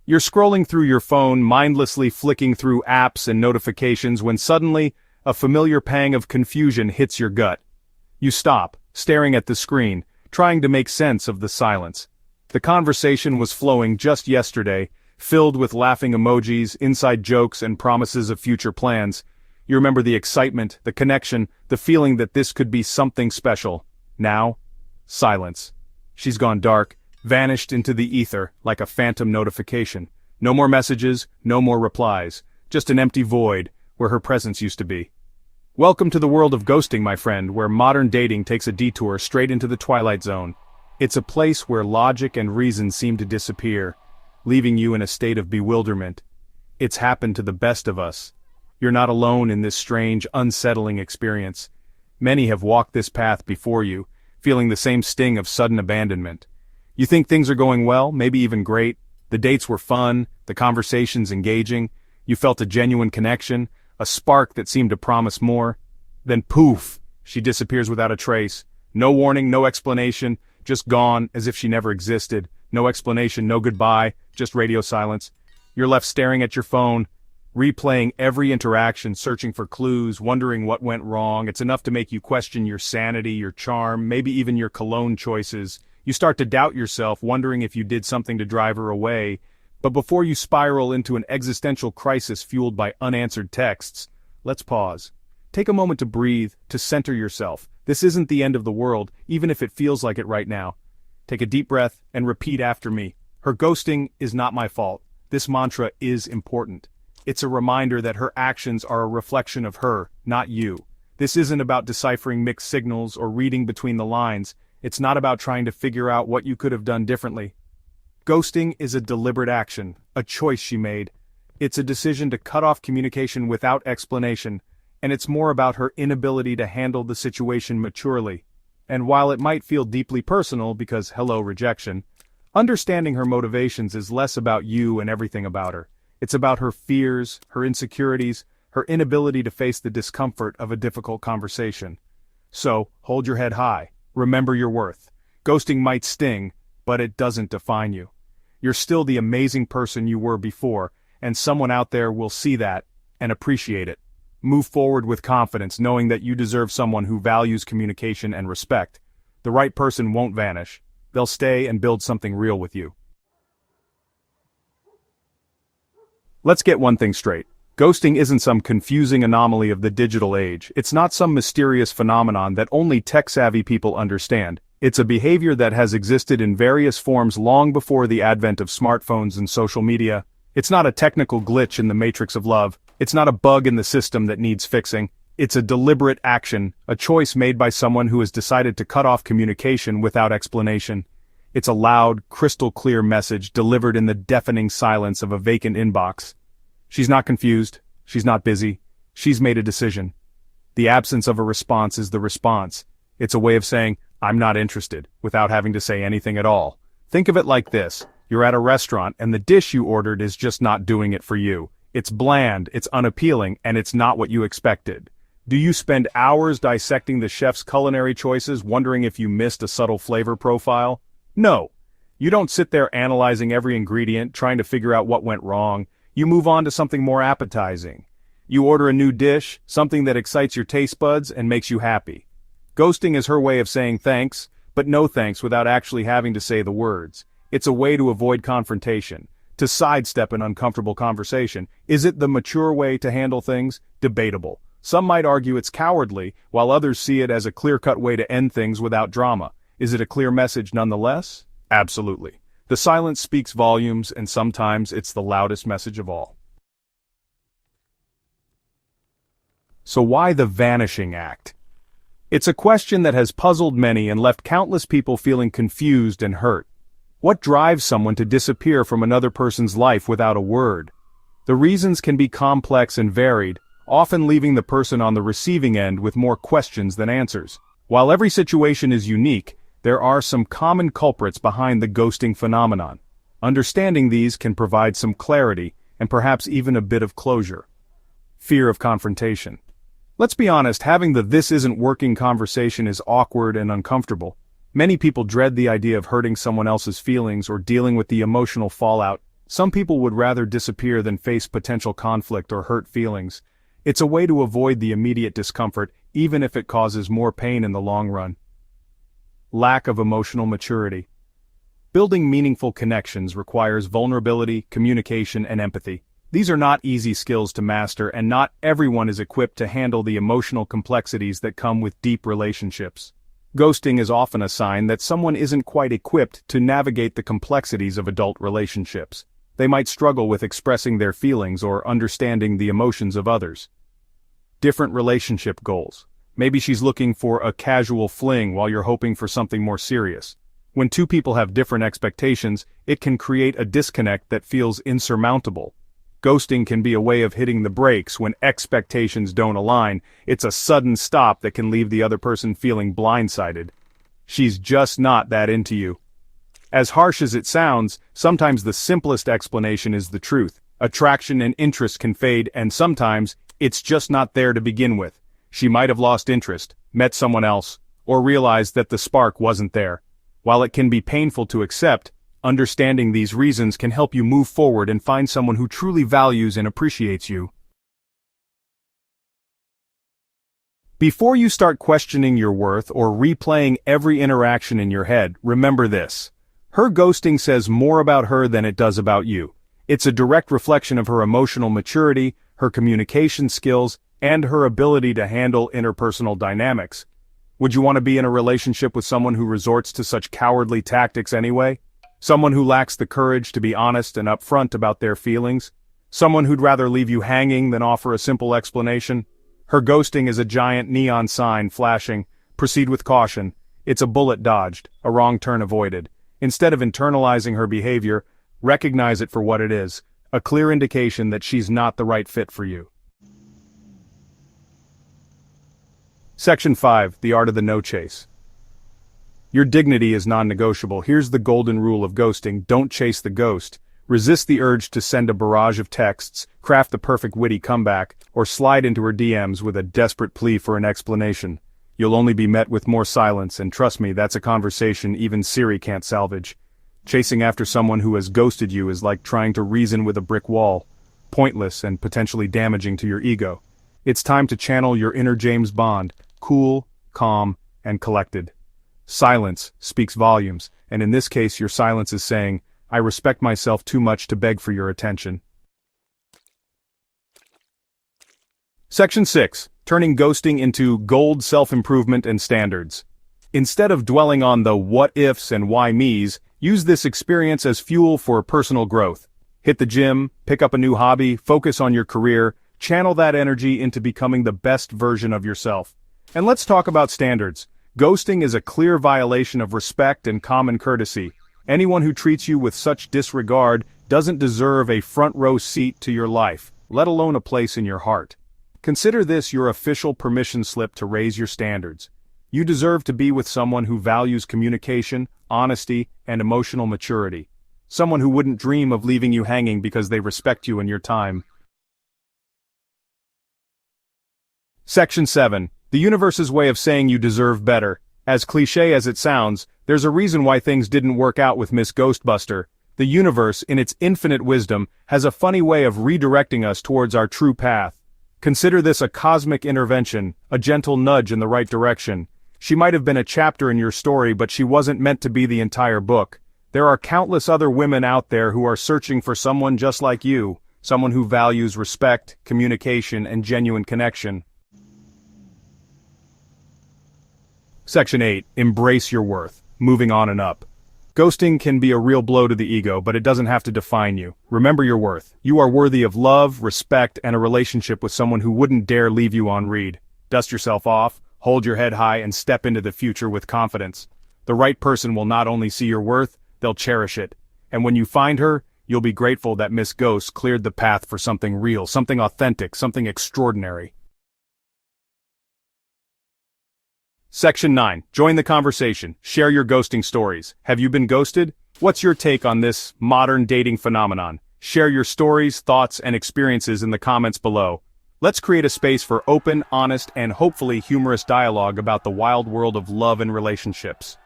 You're scrolling through your phone, mindlessly flicking through apps and notifications when suddenly, a familiar pang of confusion hits your gut. You stop, staring at the screen, trying to make sense of the silence. The conversation was flowing just yesterday, filled with laughing emojis, inside jokes, and promises of future plans. You remember the excitement, the connection, the feeling that this could be something special. Now, silence. She's gone dark, vanished into the ether like a phantom notification. No more messages, no more replies, just an empty void where her presence used to be. Welcome to the world of ghosting, my friend, where modern dating takes a detour straight into the twilight zone. It's a place where logic and reason seem to disappear, leaving you in a state of bewilderment. It's happened to the best of us. You're not alone in this strange, unsettling experience. Many have walked this path before you, feeling the same sting of sudden abandonment. You think things are going well, maybe even great. The dates were fun, the conversations engaging. You felt a genuine connection, a spark that seemed to promise more. Then poof, she disappears without a trace. No warning, no explanation, just gone as if she never existed. No explanation, no goodbye, just radio silence. You're left staring at your phone, replaying every interaction, searching for clues, wondering what went wrong. It's enough to make you question your sanity, your charm, maybe even your cologne choices. You start to doubt yourself, wondering if you did something to drive her away. But before you spiral into an existential crisis fueled by unanswered texts, let's pause. Take a moment to breathe, to center yourself. This isn't the end of the world, even if it feels like it right now. Take a deep breath and repeat after me. Her ghosting is not my fault. This mantra is important. It's a reminder that her actions are a reflection of her, not you. This isn't about deciphering mixed signals or reading between the lines. It's not about trying to figure out what you could have done differently. Ghosting is a deliberate action, a choice she made. It's a decision to cut off communication without explanation, and it's more about her inability to handle the situation maturely. And while it might feel deeply personal because hello rejection, understanding her motivations is less about you and everything about her. It's about her fears, her insecurities, her inability to face the discomfort of a difficult conversation. So, hold your head high. Remember your worth. Ghosting might sting, but it doesn't define you. You're still the amazing person you were before, and someone out there will see that and appreciate it. Move forward with confidence, knowing that you deserve someone who values communication and respect. The right person won't vanish. They'll stay and build something real with you. Let's get one thing straight. Ghosting isn't some confusing anomaly of the digital age. It's not some mysterious phenomenon that only tech-savvy people understand. It's a behavior that has existed in various forms long before the advent of smartphones and social media. It's not a technical glitch in the matrix of love. It's not a bug in the system that needs fixing. It's a deliberate action, a choice made by someone who has decided to cut off communication without explanation. It's a loud, crystal-clear message delivered in the deafening silence of a vacant inbox. She's not confused. She's not busy. She's made a decision. The absence of a response is the response. It's a way of saying, I'm not interested, without having to say anything at all. Think of it like this. You're at a restaurant and the dish you ordered is just not doing it for you. It's bland, it's unappealing, and it's not what you expected. Do you spend hours dissecting the chef's culinary choices, wondering if you missed a subtle flavor profile? No. You don't sit there analyzing every ingredient, trying to figure out what went wrong. You move on to something more appetizing. You order a new dish, something that excites your taste buds and makes you happy. Ghosting is her way of saying thanks, but no thanks without actually having to say the words. It's a way to avoid confrontation, to sidestep an uncomfortable conversation. Is it the mature way to handle things? Debatable. Some might argue it's cowardly, while others see it as a clear-cut way to end things without drama. Is it a clear message nonetheless? Absolutely. The silence speaks volumes, and sometimes it's the loudest message of all. So why the vanishing act? It's a question that has puzzled many and left countless people feeling confused and hurt. What drives someone to disappear from another person's life without a word? The reasons can be complex and varied, often leaving the person on the receiving end with more questions than answers. While every situation is unique, there are some common culprits behind the ghosting phenomenon. Understanding these can provide some clarity and perhaps even a bit of closure. Fear of confrontation. Let's be honest, having the "this isn't working" conversation is awkward and uncomfortable. Many people dread the idea of hurting someone else's feelings or dealing with the emotional fallout. Some people would rather disappear than face potential conflict or hurt feelings. It's a way to avoid the immediate discomfort, even if it causes more pain in the long run. Lack of emotional maturity. Building meaningful connections requires vulnerability, communication, and empathy. These are not easy skills to master, and not everyone is equipped to handle the emotional complexities that come with deep relationships. Ghosting is often a sign that someone isn't quite equipped to navigate the complexities of adult relationships. They might struggle with expressing their feelings or understanding the emotions of others. Different relationship goals. Maybe she's looking for a casual fling while you're hoping for something more serious. When two people have different expectations, it can create a disconnect that feels insurmountable. Ghosting can be a way of hitting the brakes when expectations don't align. It's a sudden stop that can leave the other person feeling blindsided. She's just not that into you. As harsh as it sounds, sometimes the simplest explanation is the truth. Attraction and interest can fade, and sometimes it's just not there to begin with. She might have lost interest, met someone else, or realized that the spark wasn't there. While it can be painful to accept, understanding these reasons can help you move forward and find someone who truly values and appreciates you. Before you start questioning your worth or replaying every interaction in your head, remember this. Her ghosting says more about her than it does about you. It's a direct reflection of her emotional maturity, her communication skills, and her ability to handle interpersonal dynamics. Would you want to be in a relationship with someone who resorts to such cowardly tactics anyway? Someone who lacks the courage to be honest and upfront about their feelings? Someone who'd rather leave you hanging than offer a simple explanation? Her ghosting is a giant neon sign flashing, "Proceed with caution." It's a bullet dodged, a wrong turn avoided. Instead of internalizing her behavior, recognize it for what it is, a clear indication that she's not the right fit for you. Section 5, The Art of the No Chase. Your dignity is non-negotiable. Here's the golden rule of ghosting: don't chase the ghost. Resist the urge to send a barrage of texts, craft the perfect witty comeback, or slide into her DMs with a desperate plea for an explanation. You'll only be met with more silence, and trust me, that's a conversation even Siri can't salvage. Chasing after someone who has ghosted you is like trying to reason with a brick wall. Pointless and potentially damaging to your ego. It's time to channel your inner James Bond, cool, calm, and collected. Silence speaks volumes, and in this case your silence is saying, "I respect myself too much to beg for your attention." Section 6. Turning ghosting into gold self-improvement and standards. Instead of dwelling on the what-ifs and why-me's, use this experience as fuel for personal growth. Hit the gym, pick up a new hobby, focus on your career, channel that energy into becoming the best version of yourself. And let's talk about standards. Ghosting is a clear violation of respect and common courtesy. Anyone who treats you with such disregard doesn't deserve a front-row seat to your life, let alone a place in your heart. Consider this your official permission slip to raise your standards. You deserve to be with someone who values communication, honesty, and emotional maturity. Someone who wouldn't dream of leaving you hanging because they respect you and your time. Section 7. The universe's way of saying you deserve better. As cliché as it sounds, there's a reason why things didn't work out with Miss Ghostbuster. The universe, in its infinite wisdom, has a funny way of redirecting us towards our true path. Consider this a cosmic intervention, a gentle nudge in the right direction. She might have been a chapter in your story, but she wasn't meant to be the entire book. There are countless other women out there who are searching for someone just like you, someone who values respect, communication, and genuine connection. Section 8. Embrace your worth. Moving on and up. Ghosting can be a real blow to the ego, but it doesn't have to define you. Remember your worth. You are worthy of love, respect, and a relationship with someone who wouldn't dare leave you on read. Dust yourself off, hold your head high, and step into the future with confidence. The right person will not only see your worth, they'll cherish it. And when you find her, you'll be grateful that Miss Ghost cleared the path for something real, something authentic, something extraordinary. Section 9. Join the conversation. Share your ghosting stories. Have you been ghosted? What's your take on this modern dating phenomenon? Share your stories, thoughts, and experiences in the comments below. Let's create a space for open, honest, and hopefully humorous dialogue about the wild world of love and relationships.